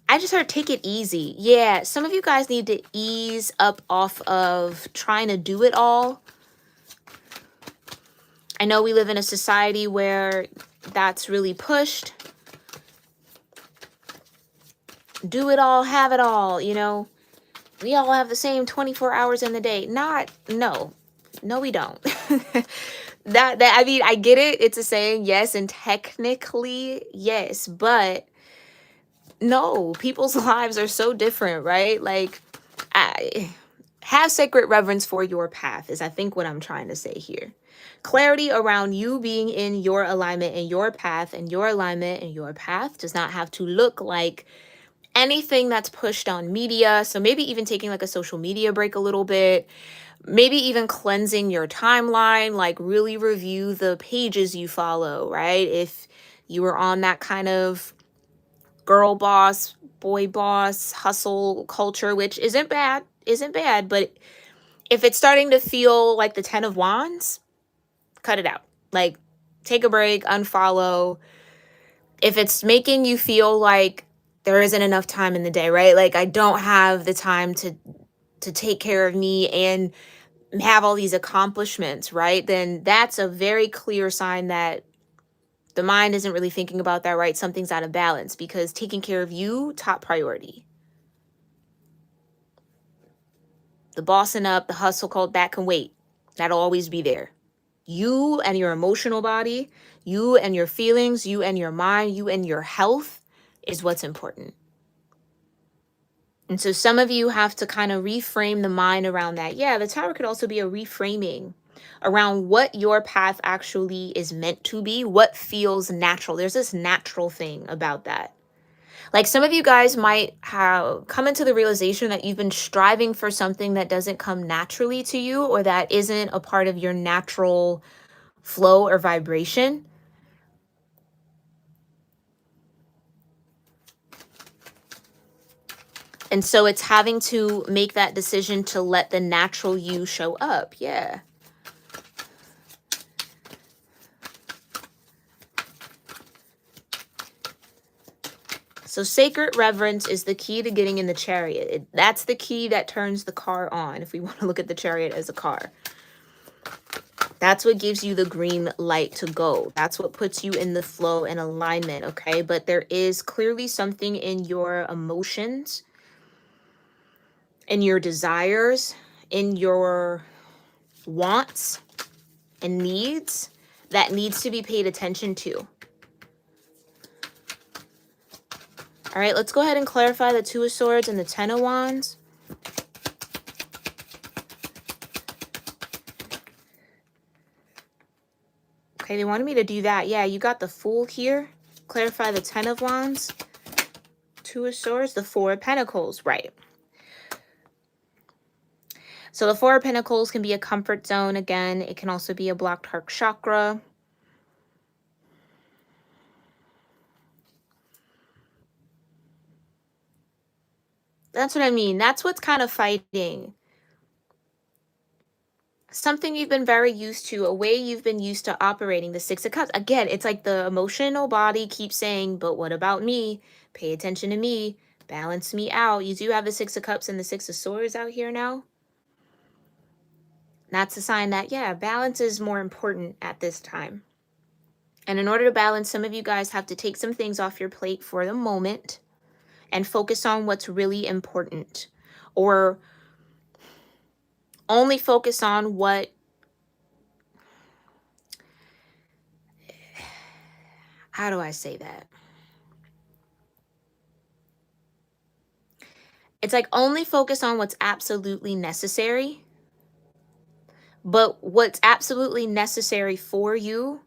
I just heard take it easy. Yeah, some of you guys need to ease up off of trying to do it all. I know we live in a society where that's really pushed. Do it all, have it all, you know. We all have the same 24 hours in the day. No, we don't. that I mean, I get it. It's a saying, yes, and technically, yes, but no, people's lives are so different, right? Like, I have sacred reverence for your path is I think what I'm trying to say here. Clarity around you being in your alignment and your path, and your alignment and your path does not have to look like anything that's pushed on media. So maybe even taking like a social media break a little bit, maybe even cleansing your timeline, like really review the pages you follow, right? If you were on that kind of girl boss, boy boss, hustle culture, which isn't bad, but if it's starting to feel like the Ten of Wands, cut it out. Like, take a break, unfollow. If it's making you feel like there isn't enough time in the day, right? Like, I don't have the time to take care of me and have all these accomplishments, right? Then that's a very clear sign that the mind isn't really thinking about that, right? Something's out of balance, because taking care of you, top priority. The bossing up, the hustle cult, that can wait. That'll always be there. You and your emotional body, you and your feelings, you and your mind, you and your health is what's important. And so some of you have to kind of reframe the mind around that. Yeah, the Tower could also be a reframing around what your path actually is meant to be, what feels natural. There's this natural thing about that. Like, some of you guys might have come into the realization that you've been striving for something that doesn't come naturally to you, or that isn't a part of your natural flow or vibration. And so it's having to make that decision to let the natural you show up. Yeah. So sacred reverence is the key to getting in the chariot. That's the key that turns the car on, if we want to look at the chariot as a car. That's what gives you the green light to go. That's what puts you in the flow and alignment, okay? But there is clearly something in your emotions, in your desires, in your wants and needs that needs to be paid attention to. All right, let's go ahead and clarify the Two of Swords and the Ten of Wands. Okay, they wanted me to do that. Yeah, you got the Fool here. Clarify the Ten of Wands. Two of Swords, the Four of Pentacles, right. So the Four of Pentacles can be a comfort zone again. It can also be a blocked heart chakra. That's what I mean. That's what's kind of fighting. Something you've been very used to, a way you've been used to operating, the Six of Cups. Again, it's like the emotional body keeps saying, but what about me? Pay attention to me. Balance me out. You do have the Six of Cups and the Six of Swords out here now. That's a sign that, yeah, balance is more important at this time. And in order to balance, some of you guys have to take some things off your plate for the moment and focus on what's really important, or only focus on what, how do I say that? It's like only focus on what's absolutely necessary, but what's absolutely necessary for you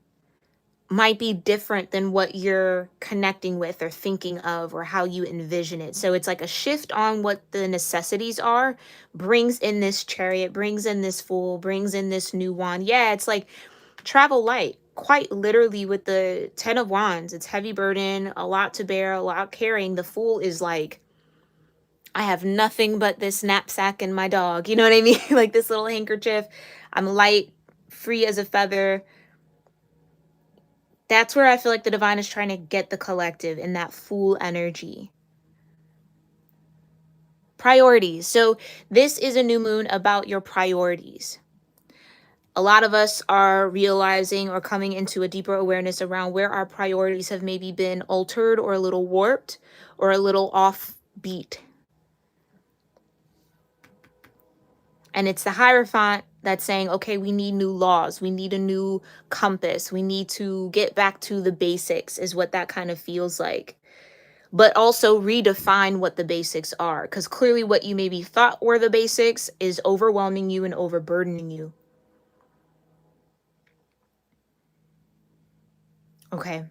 might be different than what you're connecting with or thinking of or how you envision it. So it's like a shift on what the necessities are brings in this Chariot, brings in this Fool, brings in this new wand. Yeah, it's like travel light, quite literally, with the Ten of Wands. It's heavy burden, a lot to bear, a lot carrying. The Fool is like, I have nothing but this knapsack and my dog. You know what I mean? Like this little handkerchief. I'm light, free as a feather. That's where I feel like the divine is trying to get the collective in that Fool energy. Priorities. So this is a new moon about your priorities. A lot of us are realizing or coming into a deeper awareness around where our priorities have maybe been altered or a little warped or a little offbeat. And it's the Hierophant that's saying, okay, we need new laws. We need a new compass. We need to get back to the basics, is what that kind of feels like. But also redefine what the basics are. Because clearly what you maybe thought were the basics is overwhelming you and overburdening you. Okay.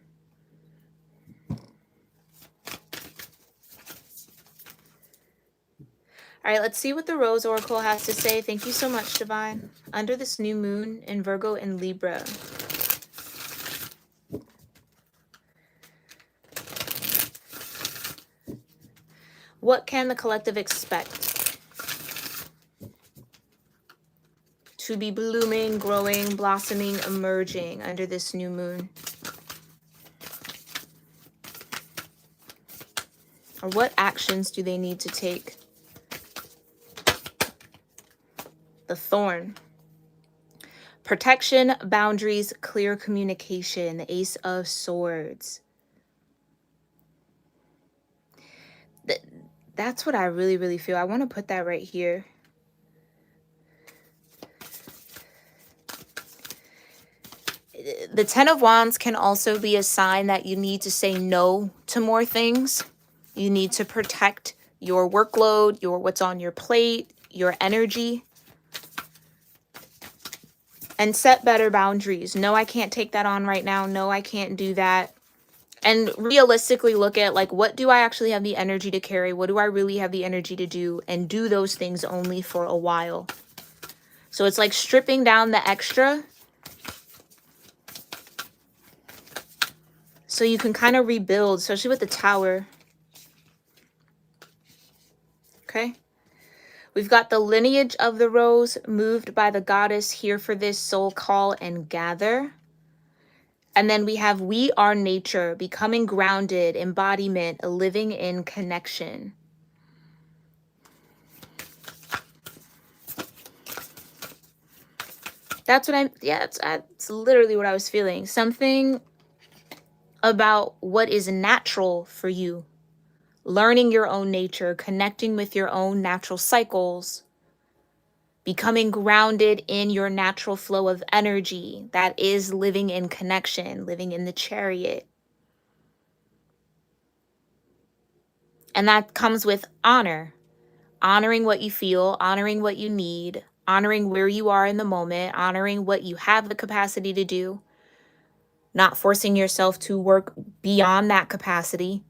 All right, let's see what the Rose Oracle has to say. Thank you so much, Divine. Under this new moon in Virgo and Libra. What can the collective expect to be blooming, growing, blossoming, emerging under this new moon? Or what actions do they need to take? The Thorn. Protection, boundaries, clear communication. The Ace of Swords. That's what I really, really feel. I want to put that right here. The Ten of Wands can also be a sign that you need to say no to more things. You need to protect your workload, what's on your plate, your energy. And set better boundaries. No, I can't take that on right now. No, I can't do that. And realistically look at, like, what do I actually have the energy to carry? What do I really have the energy to do? And do those things only for a while. So it's like stripping down the extra so you can kind of rebuild, especially with the Tower. Okay. We've got the lineage of the rose, moved by the goddess, here for this soul call and gather. And then we have we are nature, becoming grounded, embodiment, living in connection. That's what that's literally what I was feeling. Something about what is natural for you. Learning your own nature, connecting with your own natural cycles, becoming grounded in your natural flow of energy that is living in connection, living in the chariot. And that comes with honor, honoring what you feel, honoring what you need, honoring where you are in the moment, honoring what you have the capacity to do, not forcing yourself to work beyond that capacity.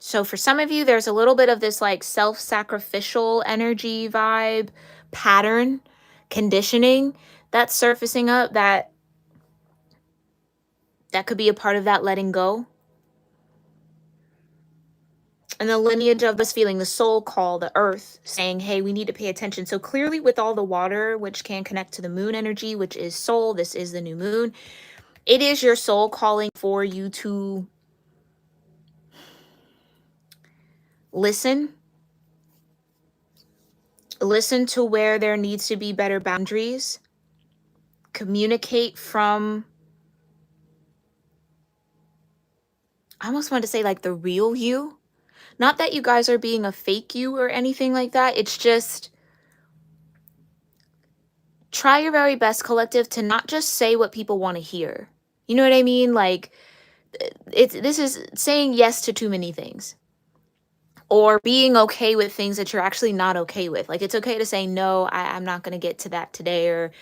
So for some of you, there's a little bit of this like self-sacrificial energy vibe pattern, conditioning that's surfacing up that could be a part of that letting go. And the lineage of this feeling, the soul call, the earth saying, hey, we need to pay attention. So clearly with all the water, which can connect to the moon energy, which is soul, this is the new moon. It is your soul calling for you to listen to where there needs to be better boundaries, communicate from, I almost want to say like the real you. Not that you guys are being a fake you or anything like that. It's just try your very best, collective, to not just say what people want to hear. You know what I mean? Like this is saying yes to too many things, or being okay with things that you're actually not okay with. Like it's okay to say no, I'm not going to get to that today, or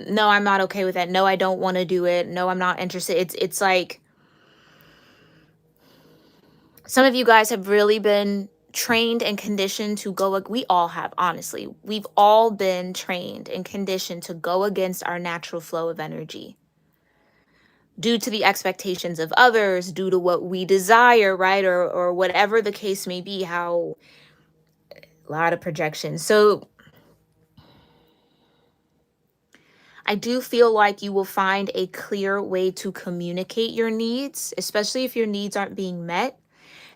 no, I'm not okay with that. No, I don't want to do it. No, I'm not interested. It's like some of you guys have really been trained and conditioned to go, we all have, honestly, we've all been trained and conditioned to go against our natural flow of energy due to the expectations of others, due to what we desire, right? Or whatever the case may be, how a lot of projection. So I do feel like you will find a clear way to communicate your needs, especially if your needs aren't being met,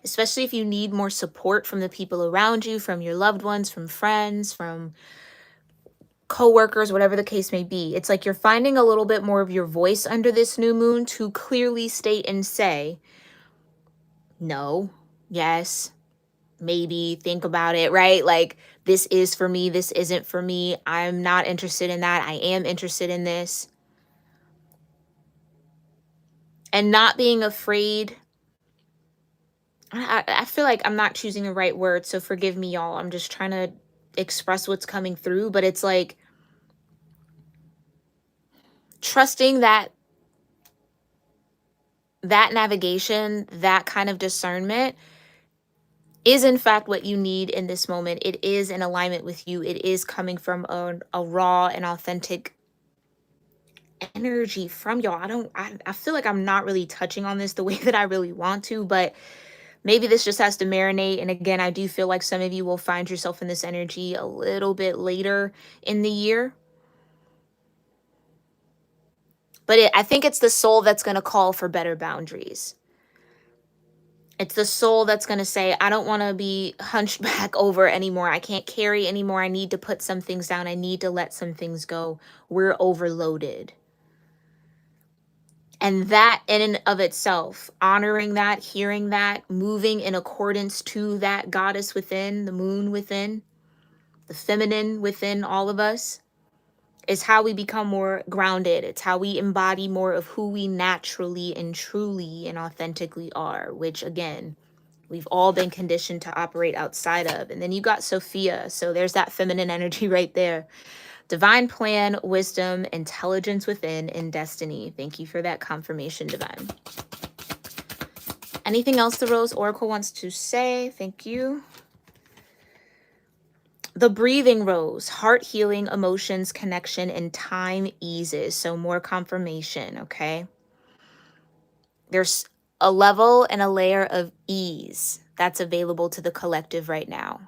especially if you need more support from the people around you, from your loved ones, from friends, from coworkers, whatever the case may be. It's like you're finding a little bit more of your voice under this new moon to clearly state and say, no, yes, maybe, think about it, right? Like, this is for me, this isn't for me. I'm not interested in that. I am interested in this. And not being afraid. I feel like I'm not choosing the right word, so forgive me, y'all. I'm just trying to express what's coming through, but it's like trusting that navigation, that kind of discernment is in fact what you need in this moment. It is in alignment with you. It is coming from a raw and authentic energy from y'all. I feel like I'm not really touching on this the way that I really want to, but maybe this just has to marinate. And again, I do feel like some of you will find yourself in this energy a little bit later in the year. But I think it's the soul that's going to call for better boundaries. It's the soul that's going to say, I don't want to be hunched back over anymore. I can't carry anymore. I need to put some things down. I need to let some things go. We're overloaded. And that in and of itself, honoring that, hearing that, moving in accordance to that goddess within, the moon within, the feminine within all of us, is how we become more grounded. It's how we embody more of who we naturally and truly and authentically are, which again, we've all been conditioned to operate outside of. And then you got Sophia. So there's that feminine energy right there. Divine plan, wisdom, intelligence within, and destiny. Thank you for that confirmation, Divine. Anything else the Rose Oracle wants to say? Thank you. The breathing rose, heart healing, emotions, connection, and time eases. So more confirmation, okay? There's a level and a layer of ease that's available to the collective right now.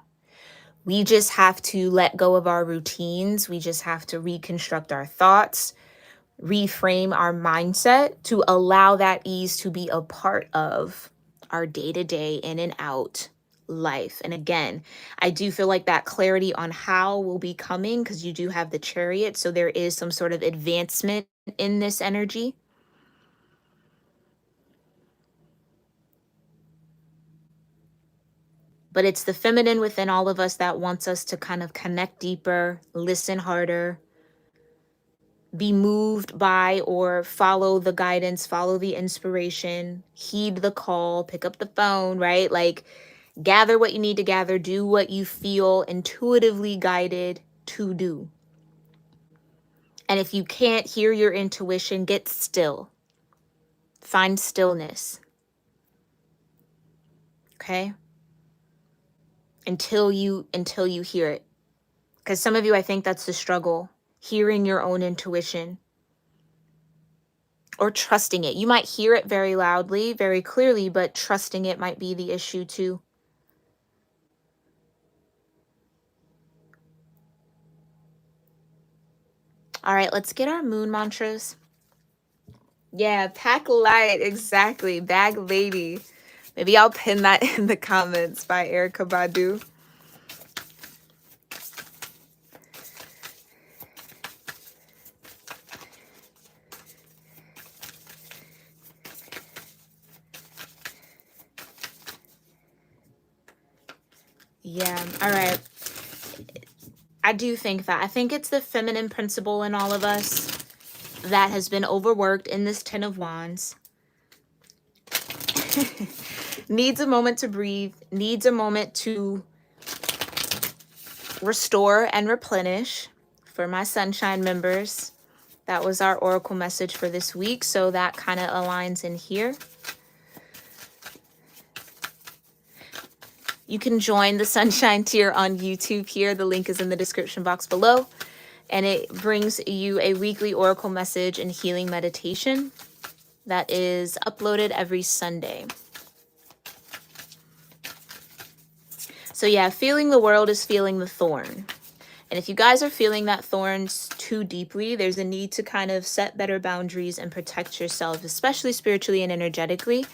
We just have to let go of our routines. We just have to reconstruct our thoughts, reframe our mindset to allow that ease to be a part of our day-to-day in and out life. And again, I do feel like that clarity on how will be coming because you do have the chariot. So there is some sort of advancement in this energy. But it's the feminine within all of us that wants us to kind of connect deeper, listen harder, be moved by or follow the guidance, follow the inspiration, heed the call, pick up the phone, right? Like gather what you need to gather, do what you feel intuitively guided to do. And if you can't hear your intuition, get still. Find stillness. Okay? Until you hear it. Because some of you, I think that's the struggle, hearing your own intuition or trusting it. You might hear it very loudly, very clearly, but trusting it might be the issue too. All right, let's get our moon mantras. Yeah, pack light, exactly. Bag lady. Maybe I'll pin that in the comments by Erica Badu. Yeah, all right. I do think that. I think it's the feminine principle in all of us that has been overworked in this Ten of Wands. Needs a moment to breathe, needs a moment to restore and replenish. For my sunshine members, that was our oracle message for this week, so that kind of aligns in here. You can join the Sunshine Tier on YouTube here. The link is in the description box below. And it brings you a weekly oracle message and healing meditation that is uploaded every Sunday. So yeah, feeling the world is feeling the thorn. And if you guys are feeling that thorns too deeply, there's a need to kind of set better boundaries and protect yourself, especially spiritually and energetically.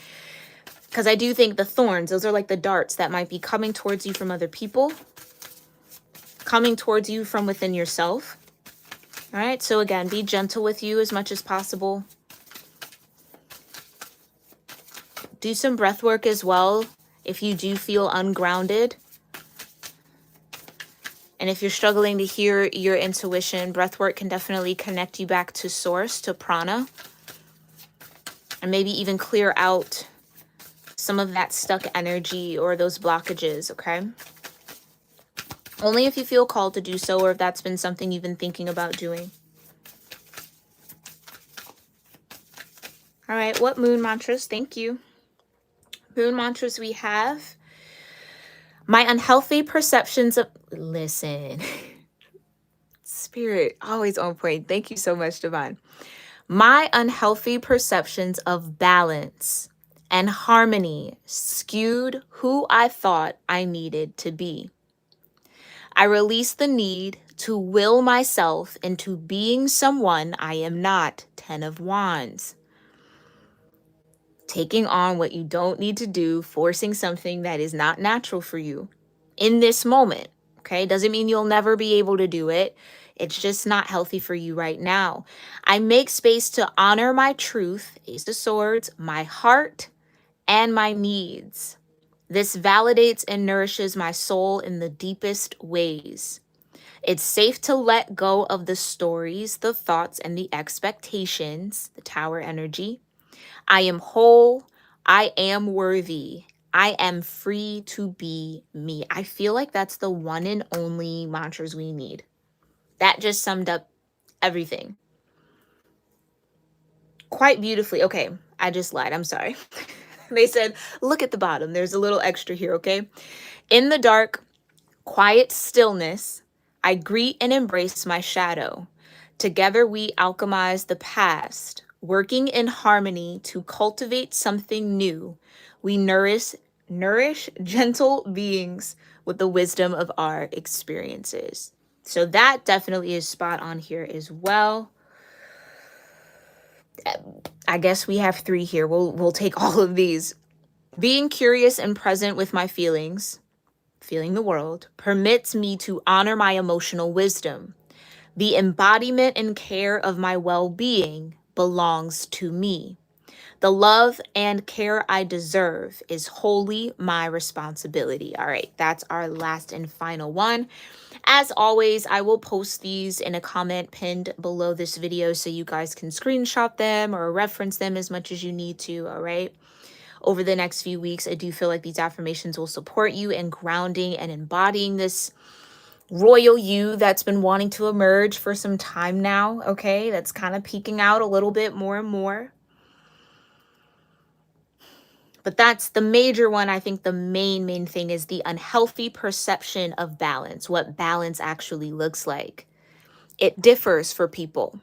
Because I do think the thorns, those are like the darts that might be coming towards you from other people, coming towards you from within yourself. All right, so again, be gentle with you as much as possible. Do some breath work as well if you do feel ungrounded. And if you're struggling to hear your intuition, breath work can definitely connect you back to source, to prana, and maybe even clear out some of that stuck energy or those blockages, okay? Only if you feel called to do so or if that's been something you've been thinking about doing. All right, what moon mantras? Thank you. Moon mantras we have. My unhealthy perceptions of... Listen. Spirit, always on point. Thank you so much, Divine. My unhealthy perceptions of balance and harmony skewed who I thought I needed to be. I release the need to will myself into being someone I am not. 10 of Wands. Taking on what you don't need to do, forcing something that is not natural for you in this moment. Okay, doesn't mean you'll never be able to do it. It's just not healthy for you right now. I make space to honor my truth, Ace of Swords, my heart, and my needs. This validates and nourishes my soul in the deepest ways. It's safe to let go of the stories, the thoughts, and the expectations, the Tower energy. I am whole. I am worthy. I am free to be me. I feel like that's the one and only mantras we need. That just summed up everything quite beautifully. Okay, I just lied. I'm sorry. They said, look at the bottom. There's a little extra here, okay? In the dark, quiet stillness, I greet and embrace my shadow. Together we alchemize the past, working in harmony to cultivate something new. We nourish gentle beings with the wisdom of our experiences. So that definitely is spot on here as well. I guess we have 3 here. We'll take all of these. Being curious and present with my feelings, feeling the world, permits me to honor my emotional wisdom. The embodiment and care of my well-being belongs to me. The love and care I deserve is wholly my responsibility. All right, that's our last and final one. As always, I will post these in a comment pinned below this video so you guys can screenshot them or reference them as much as you need to, all right? Over the next few weeks, I do feel like these affirmations will support you in grounding and embodying this royal you that's been wanting to emerge for some time now, okay? That's kind of peeking out a little bit more and more. But that's the major one. I think the main thing is the unhealthy perception of balance, what balance actually looks like. It differs for people.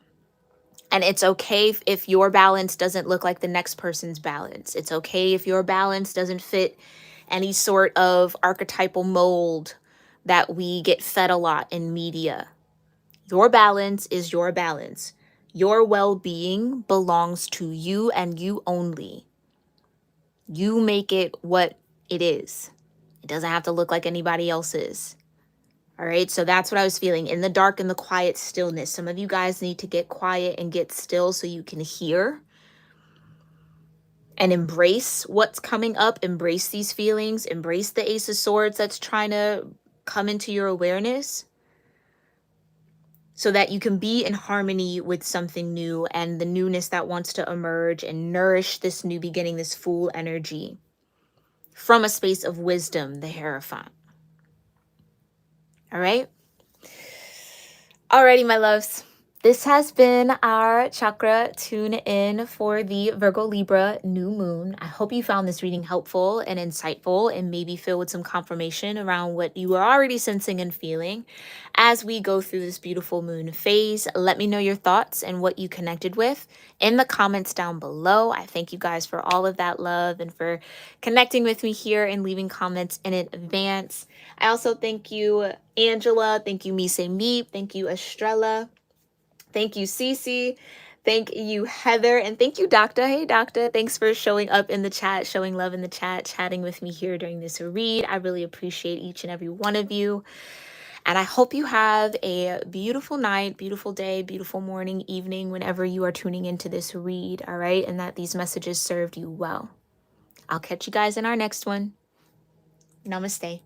And it's okay if your balance doesn't look like the next person's balance. It's okay if your balance doesn't fit any sort of archetypal mold that we get fed a lot in media. Your balance is your balance. Your well-being belongs to you and you only. You make it what it is. It doesn't have to look like anybody else's. All right, so that's what I was feeling in the dark and the quiet stillness. Some of you guys need to get quiet and get still so you can hear and embrace what's coming up. Embrace these feelings. Embrace the Ace of Swords that's trying to come into your awareness so that you can be in harmony with something new and the newness that wants to emerge and nourish this new beginning, this full energy from a space of wisdom, the Hierophant. All right. Alrighty, my loves. This has been our chakra tune in for the Virgo Libra new moon. I hope you found this reading helpful and insightful and maybe filled with some confirmation around what you were already sensing and feeling as we go through this beautiful moon phase. Let me know your thoughts and what you connected with in the comments down below. I thank you guys for all of that love and for connecting with me here and leaving comments in advance. I also thank you, Angela. Thank you, Mise Meep. Thank you, Estrella. Thank you, Cece. Thank you, Heather. And thank you, Doctor. Hey, Doctor. Thanks for showing up in the chat, showing love in the chat, chatting with me here during this read. I really appreciate each and every one of you. And I hope you have a beautiful night, beautiful day, beautiful morning, evening, whenever you are tuning into this read, all right? And that these messages served you well. I'll catch you guys in our next one. Namaste.